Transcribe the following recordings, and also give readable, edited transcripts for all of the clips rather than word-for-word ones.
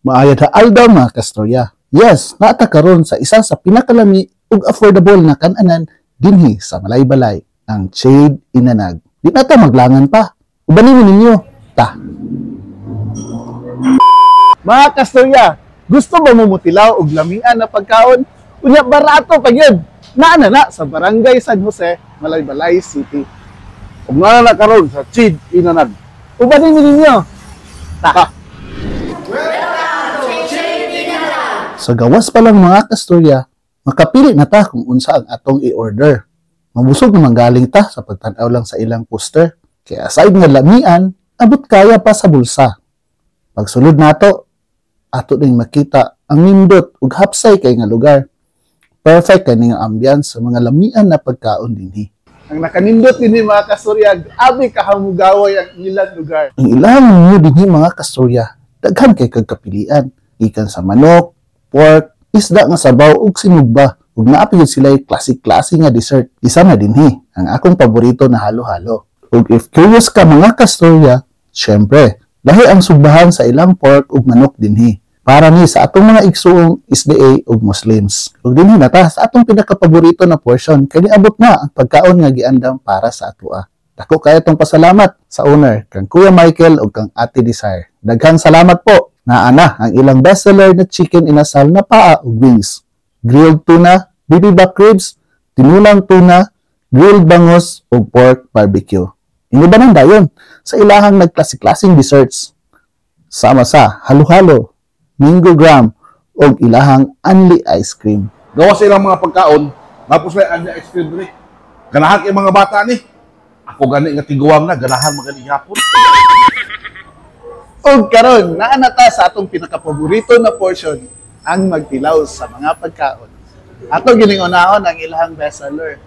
Maayad haal daw mga kastorya. Yes, naata karon sa isa sa pinakalami ug affordable na kan-anan dinhi sa Malaybalay, ang Shade Inanag. Di na ta maglangan pa. Ubanin ninyo. Ta. Mga kastorya, gusto ba mo mutilaw og lamian na pagkaon? Unya barato pa gyud. Naana na sa Barangay San Jose, Malaybalay City. Ug nga na karon sa Shade Inanag. Ubanin ninyo. Ta. Sa gawas pa lang mga kastorya, makapili na ta kung unsa ang atong i-order. Mabusog naman galing ta sa pagtanaw lang sa ilang poster. Kaya aside nga lamian, abot kaya pa sa bulsa. Pagsulod nato, ato ding makita ang nindot ug hapsay kay nga lugar. Perfect kani nga ambiance sa mga lamian na pagkaon dinhi. Ang nakanindot dinhi mga kastorya, abi kahamugaway ang ilang lugar. Ang ilang ninyo dinhi mga kastorya, daghan kay kagkapilian. Ikan sa manok, pork, isda nga sabaw ug sinugba. Ug naapil sila classic-classic nga dessert. Isa na dinhi ang akong paborito na halo-halo. Ug if curious ka mga kastorya, syempre, lahi ang sugbahan sa ilang pork ug manok dinhi. Para ni sa atong mga igsuong SDA ug Muslims. Ug dinhi na ta sa atong pinakapaborito na portion kay niabot na ang pagkaon nga giandam para sa atoa. Dako kay atong pasalamat sa owner kang Kuya Michael ug kang Ate Desire. Daghang salamat po. Naana ang ilang bestseller na chicken inasal na paa ug wings, grilled tuna, baby back ribs, tinulang tuna, grilled bangos ug pork barbecue. Inibanan dayon sa ilahang nagklase-klaseng desserts. Sama sa halo-halo, mango graham ug ilahang unli ice cream. Gawa sa ilang mga pagkaon, tapos may anya ice cream diri. Ganahan kay mga bata ni. Ako gani nga tiguang na, ganahan magani hapon. Og karon, naanata sa atong pinakapaborito na portion, ang magtilaw sa mga pagkaon. Ato giningunahon ang ilahang bestseller.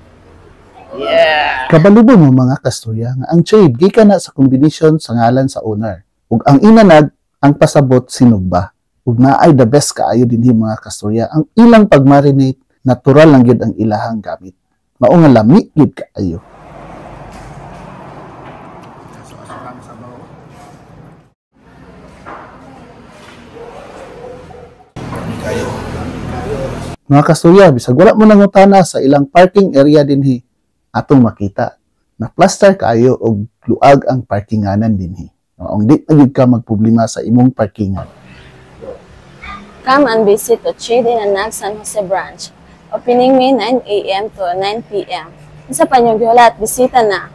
Yeah! Kabalubo mo mga kastorya nga ang Shade gikan na sa kombinasyon sa ngalan sa owner. Ug ang inanag ang pasabot sinugba. Ug naay the best kaayo dinhi mga kastorya. Ang ilang pagmarinate, natural lang gyud ang ilahang gamit. Mao nga lami gyud kaayo. Mga kastorya, bisag wala mo nangutana sa ilang parking area dinhi, atong makita na plaster kaayo og luag ang parkinganan dinhi. Ang di na gyud ka magproblema sa imong parkingan. Come and visit the Shade Inanag San Jose branch. Opening May 9 a.m. to 9 p.m. Isa pa niyong gihulat, bisita na.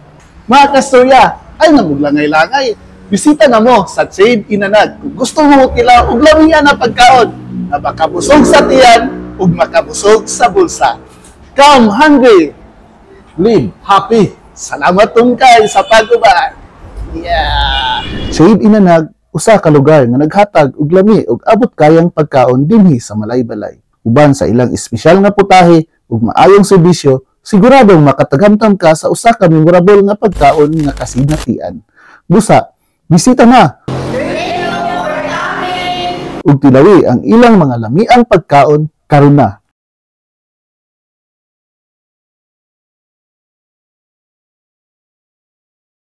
Mga kastorya, ay namuglangay-langay. Bisita na mo sa Shade Inanag. Kung gusto mo kila og lamian na pagkaon na makabusog sa tiyan ug makabusog sa bulsa. Come hungry, live happy. Salamat tungkay sa pagubad. Yeah. Shade Inanag, usa ka lugar nga naghatag og lami ug abot kayang pagkaon dinhi sa Malaybalay. Uban sa ilang espesyal nga putahe ug maayong serbisyo, siguradong makatagamtam ka sa usa ka memorable nga pagkaon nga kasinatian. Busa, bisita na. Ug tilawi ang ilang mga lamiang pagkaon karon na